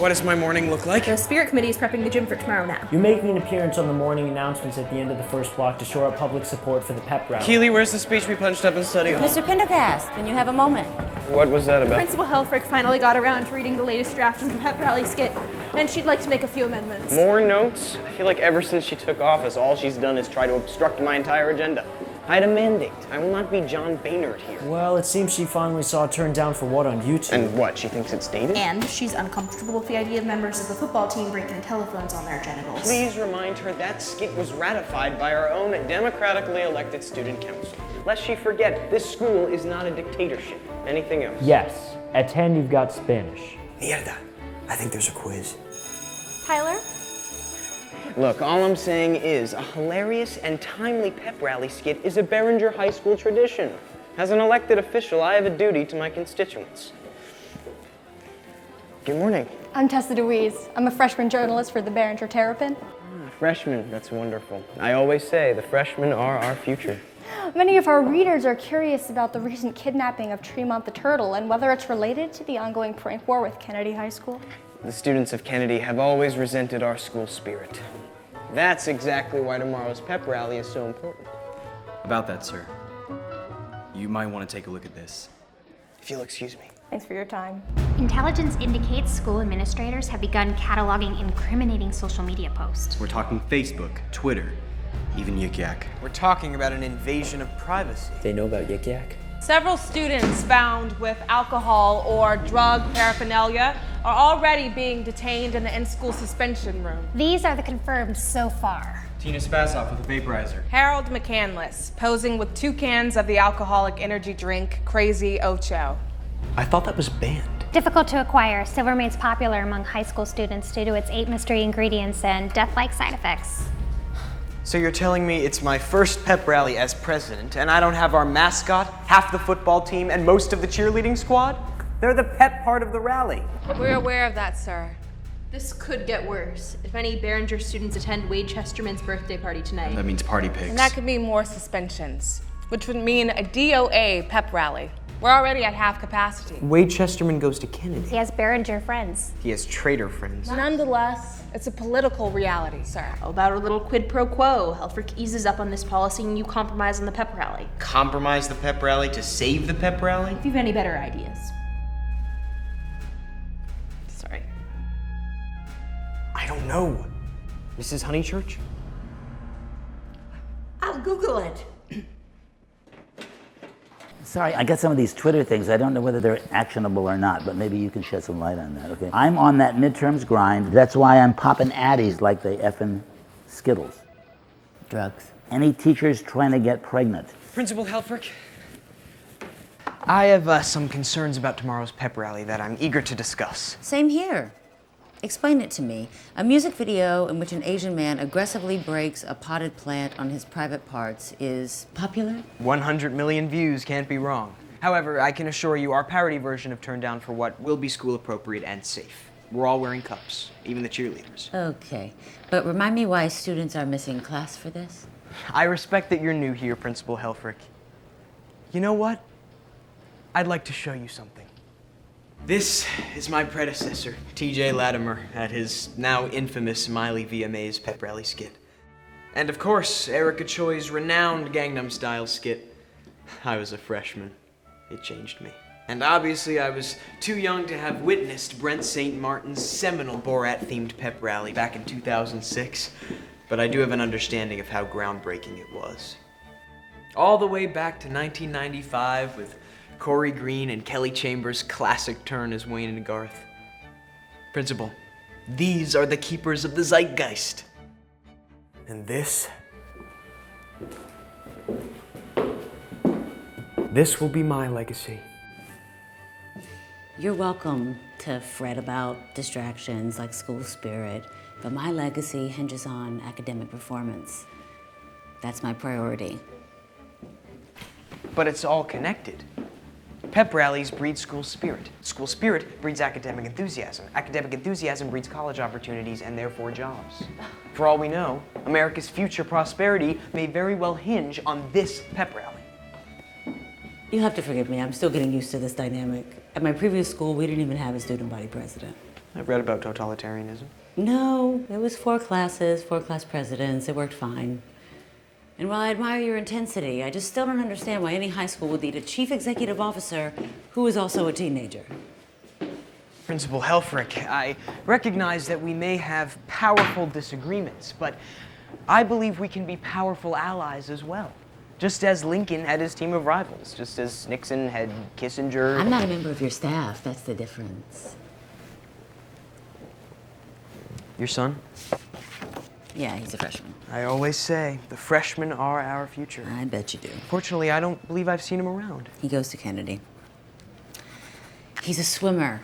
What does my morning look like? The spirit committee is prepping the gym for tomorrow now. You're making an appearance on the morning announcements at the end of the first block to shore up public support for the pep rally. Keely, where's the speech we punched up in study hall? Mr. Prendergast, when you have a moment. What was that about? Principal Helfrick finally got around to reading the latest draft of the pep rally skit, and she'd like to make a few amendments. More notes? I feel like ever since she took office, all she's done is try to obstruct my entire agenda. I had a mandate. I will not be John Boehner here. Well, it seems she finally saw Turned Down for What on YouTube. And what, she thinks it's dated? And she's uncomfortable with the idea of members of the football team breaking telephones on their genitals. Please remind her that skit was ratified by our own democratically elected student council. Lest she forget, this school is not a dictatorship. Anything else? Yes. At 10, you've got Spanish. Mierda. I think there's a quiz. Tyler? Look, all I'm saying is a hilarious and timely pep rally skit is a Behringer High School tradition. As an elected official, I have a duty to my constituents. Good morning. I'm Tessa DeWeese. I'm a freshman journalist for the Behringer Terrapin. Freshmen, that's wonderful. I always say the freshmen are our future. Many of our readers are curious about the recent kidnapping of Tremont the Turtle and whether it's related to the ongoing prank war with Kennedy High School. The students of Kennedy have always resented our school spirit. That's exactly why tomorrow's pep rally is so important. About that, sir. You might want to take a look at this. If you'll excuse me. Thanks for your time. Intelligence indicates school administrators have begun cataloging incriminating social media posts. We're talking Facebook, Twitter, even Yik Yak. We're talking about an invasion of privacy. They know about Yik Yak? Several students found with alcohol or drug paraphernalia are already being detained in the in-school suspension room. These are the confirmed so far. Tina Spasoff with a vaporizer. Harold McCandless, posing with 2 cans of the alcoholic energy drink Crazy Ocho. I thought that was banned. Difficult to acquire, still remains popular among high school students due to its 8 mystery ingredients and death-like side effects. So you're telling me it's my first pep rally as president, and I don't have our mascot, half the football team, and most of the cheerleading squad? They're the pep part of the rally. We're aware of that, sir. This could get worse if any Behringer students attend Wade Chesterman's birthday party tonight. That means party pigs. And that could mean more suspensions, which would mean a DOA pep rally. We're already at half capacity. Wade Chesterman goes to Kennedy. He has Behringer friends. He has traitor friends. Nonetheless, it's a political reality, sir. How about a little quid pro quo? Helfrick eases up on this policy and you compromise on the pep rally. Compromise the pep rally to save the pep rally? If you have any better ideas. Sorry. I don't know. Mrs. Honeychurch? I'll Google it. Sorry, I got some of these Twitter things. I don't know whether they're actionable or not, but maybe you can shed some light on that, okay? I'm on that midterms grind. That's why I'm popping Addies like they effing Skittles. Drugs. Any teachers trying to get pregnant? Principal Helfrick? I have some concerns about tomorrow's pep rally that I'm eager to discuss. Same here. Explain it to me. A music video in which an Asian man aggressively breaks a potted plant on his private parts is popular? 100 million views, can't be wrong. However, I can assure you our parody version of Turned Down for What will be school appropriate and safe. We're all wearing cups, even the cheerleaders. Okay, but remind me why students are missing class for this? I respect that you're new here, Principal Helfrick. You know what? I'd like to show you something. This is my predecessor, T.J. Latimer, at his now infamous Smiley VMA's pep rally skit. And of course, Erica Choi's renowned Gangnam Style skit. I was a freshman. It changed me. And obviously I was too young to have witnessed Brent St. Martin's seminal Borat-themed pep rally back in 2006, but I do have an understanding of how groundbreaking it was. All the way back to 1995 with Corey Green and Kelly Chambers' classic turn as Wayne and Garth. Principal, these are the keepers of the zeitgeist. And this will be my legacy. You're welcome to fret about distractions like school spirit, but my legacy hinges on academic performance. That's my priority. But it's all connected. Pep rallies breed school spirit. School spirit breeds academic enthusiasm. Academic enthusiasm breeds college opportunities and therefore jobs. For all we know, America's future prosperity may very well hinge on this pep rally. You'll have to forgive me, I'm still getting used to this dynamic. At my previous school, we didn't even have a student body president. I've read about totalitarianism. No, it was 4 classes, 4 class presidents. It worked fine. And while I admire your intensity, I just still don't understand why any high school would need a chief executive officer who is also a teenager. Principal Helfrick, I recognize that we may have powerful disagreements, but I believe we can be powerful allies as well. Just as Lincoln had his team of rivals, just as Nixon had Kissinger. I'm not a member of your staff, that's the difference. Your son? Yeah, he's a freshman. I always say, the freshmen are our future. I bet you do. Fortunately, I don't believe I've seen him around. He goes to Kennedy. He's a swimmer.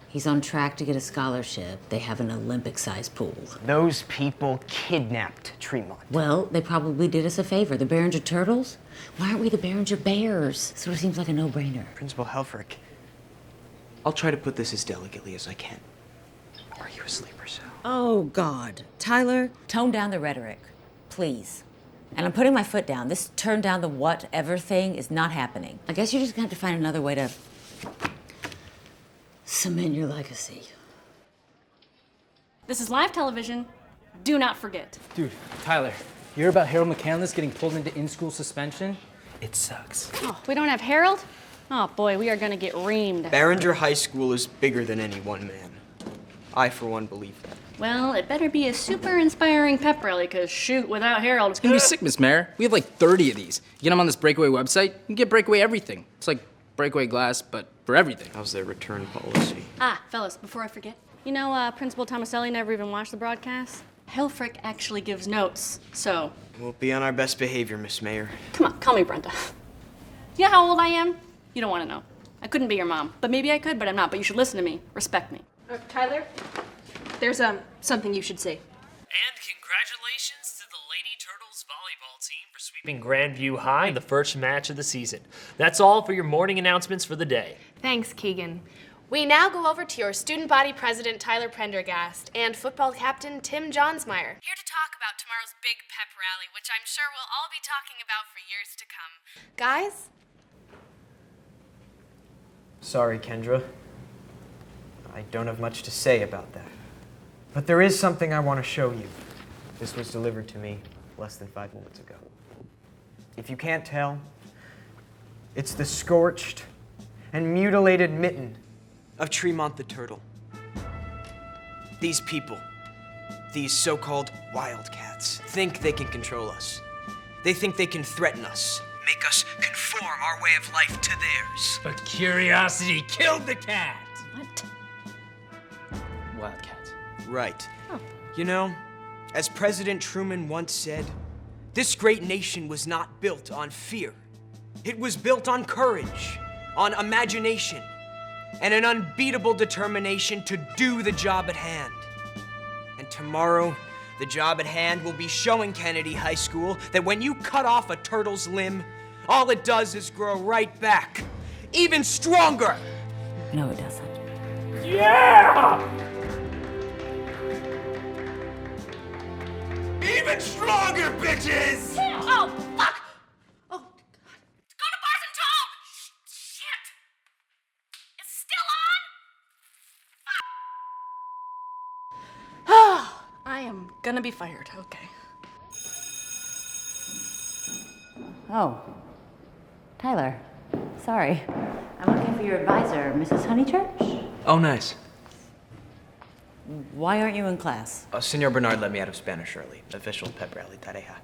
He's on track to get a scholarship. They have an Olympic-sized pool. Those people kidnapped Tremont. Well, they probably did us a favor. The Behringer Turtles? Why aren't we the Behringer Bears? Sort of seems like a no-brainer. Principal Helfrick, I'll try to put this as delicately as I can. Are you asleep or so? Oh, God. Tyler, tone down the rhetoric, please. And I'm putting my foot down. This turn down the whatever thing is not happening. I guess you're just gonna have to find another way to cement your legacy. This is live television. Do not forget. Dude, Tyler, you hear about Harold McCandless getting pulled into in-school suspension? It sucks. Oh, we don't have Harold? Oh boy, we are gonna get reamed. Behringer High School is bigger than any one man. I, for one, believe that. Well, it better be a super inspiring pep rally, because shoot, without Harold, It's gonna be sick, Miss Mayor. We have like 30 of these. You get them on this Breakaway website, you can get Breakaway everything. It's like Breakaway glass, but for everything. How's their return policy? Ah, fellas, before I forget. You know, Principal Tomaselli never even watched the broadcast? Helfrick actually gives notes, so... We'll be on our best behavior, Miss Mayor. Come on, call me Brenda. You know how old I am? You don't want to know. I couldn't be your mom, but maybe I could, but I'm not. But you should listen to me. Respect me. Tyler, there's something you should see. And congratulations to the Lady Turtles volleyball team for sweeping Grandview High in the first match of the season. That's all for your morning announcements for the day. Thanks, Keegan. We now go over to your student body president, Tyler Prendergast, and football captain, Tim Johnsmeyer, here to talk about tomorrow's big pep rally, which I'm sure we'll all be talking about for years to come. Guys? Sorry, Kendra. I don't have much to say about that. But there is something I want to show you. This was delivered to me less than 5 minutes ago. If you can't tell, it's the scorched and mutilated mitten of Tremont the Turtle. These people, these so-called wildcats, think they can control us. They think they can threaten us, make us conform our way of life to theirs. But curiosity killed the cat. What? Wildcats. Right. You know, as President Truman once said, this great nation was not built on fear. It was built on courage, on imagination, and an unbeatable determination to do the job at hand. And tomorrow, the job at hand will be showing Kennedy High School that when you cut off a turtle's limb, all it does is grow right back, even stronger. No, it doesn't. Yeah! Even stronger, bitches! Oh, fuck! Oh, God. Go to Bars and Tome! Shit! It's still on? Oh, I am gonna be fired, okay. Oh, Tyler, sorry. I'm looking for your advisor, Mrs. Honeychurch. Oh, nice. Why aren't you in class? Señor Bernard let me out of Spanish early. Official pep rally tarea.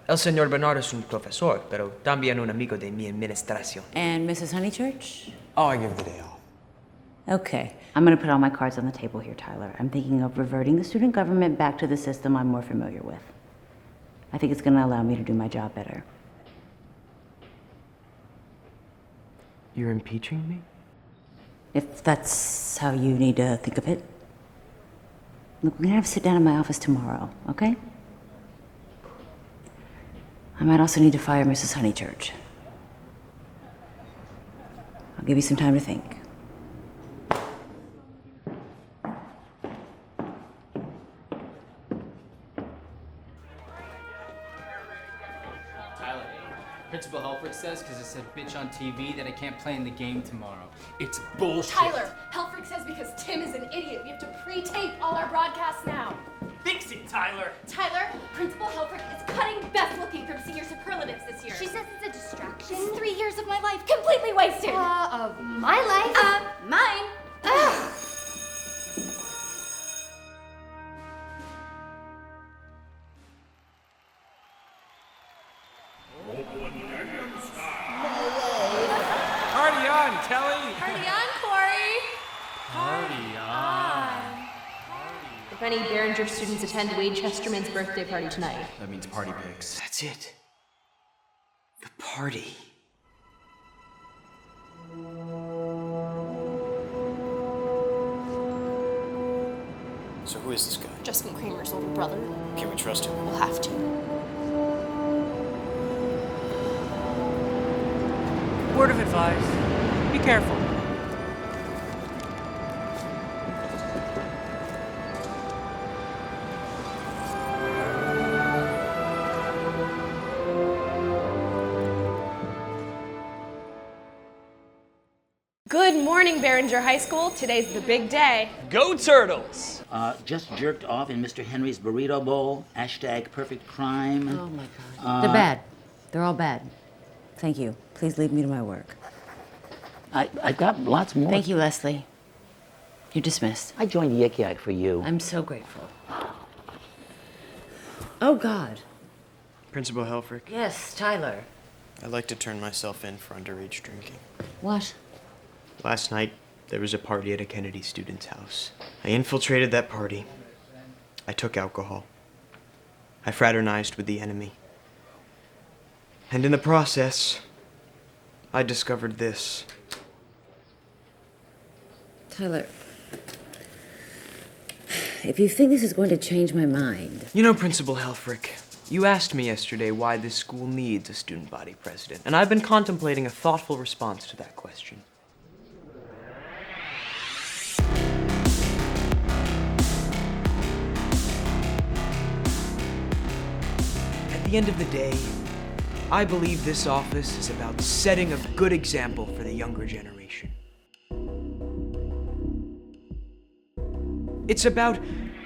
El señor Bernard es un profesor, pero también un amigo de mi administración. And Mrs. Honeychurch? Oh, I give the day off. Okay. I'm gonna put all my cards on the table here, Tyler. I'm thinking of reverting the student government back to the system I'm more familiar with. I think it's gonna allow me to do my job better. You're impeaching me? If that's how you need to think of it. Look, we're gonna have to sit down in my office tomorrow, okay? I might also need to fire Mrs. Honeychurch. I'll give you some time to think. Tyler, Principal Helfrick Helfrick says because it said bitch on TV that I can't play in the game tomorrow. It's bullshit. Tyler, Helfrick says because Tim is an idiot, we have to pre-tape all our broadcasts now. Fix it, Tyler. Tyler, Principal Helfrick is cutting Beth looking from senior superlatives this year. She says it's a distraction. This is 3 years of my life completely wasted. Of my life? Mine. Party on, Kelly! Party on, Corey. Party on. If any Behringer students attend Wade Chesterman's birthday party tonight. That means party pics. That's it. The party. So who is this guy? Justin Kramer's older brother. Can we trust him? We'll have to. Word of advice, be careful. Good morning, Behringer High School. Today's the big day. Go Turtles! Just jerked off in Mr. Henry's burrito bowl. Hashtag perfect crime. Oh my God. They're bad. They're all bad. Thank you. Please leave me to my work. I got lots more. Thank you, Leslie. You're dismissed. I joined Yik Yak for you. I'm so grateful. Oh, God. Principal Helfrick. Yes, Tyler. I'd like to turn myself in for underage drinking. What? Last night, there was a party at a Kennedy student's house. I infiltrated that party. I took alcohol. I fraternized with the enemy. And in the process, I discovered this. Tyler, if you think this is going to change my mind... You know, Principal Helfrick, you asked me yesterday why this school needs a student body president, and I've been contemplating a thoughtful response to that question. At the end of the day, I believe this office is about setting a good example for the younger generation. It's about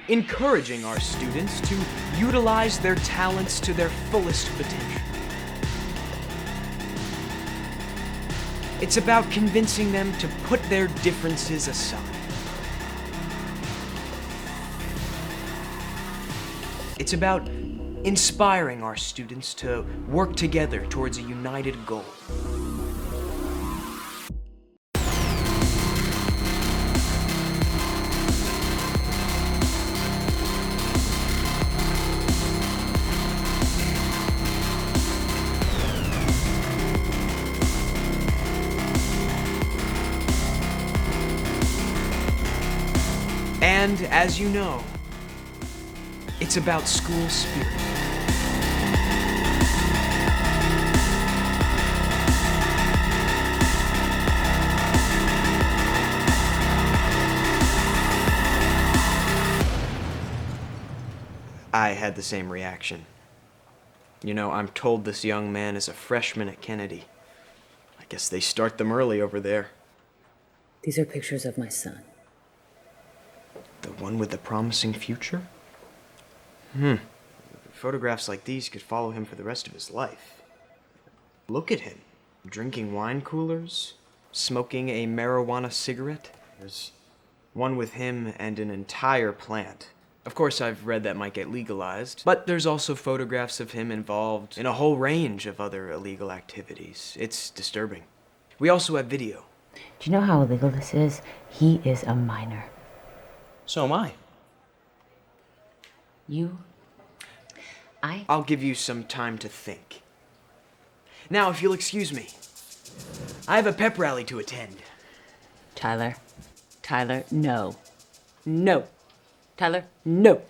encouraging our students to utilize their talents to their fullest potential. It's about convincing them to put their differences aside. It's about inspiring our students to work together towards a united goal. And as you know, it's about school spirit. I had the same reaction. You know, I'm told this young man is a freshman at Kennedy. I guess they start them early over there. These are pictures of my son. The one with the promising future? Photographs like these could follow him for the rest of his life. Look at him, drinking wine coolers, smoking a marijuana cigarette. There's one with him and an entire plant. Of course, I've read that might get legalized, but there's also photographs of him involved in a whole range of other illegal activities. It's disturbing. We also have video. Do you know how illegal this is? He is a minor. So am I. I'll give you some time to think. Now, if you'll excuse me, I have a pep rally to attend. Tyler, no. No. Tyler, no.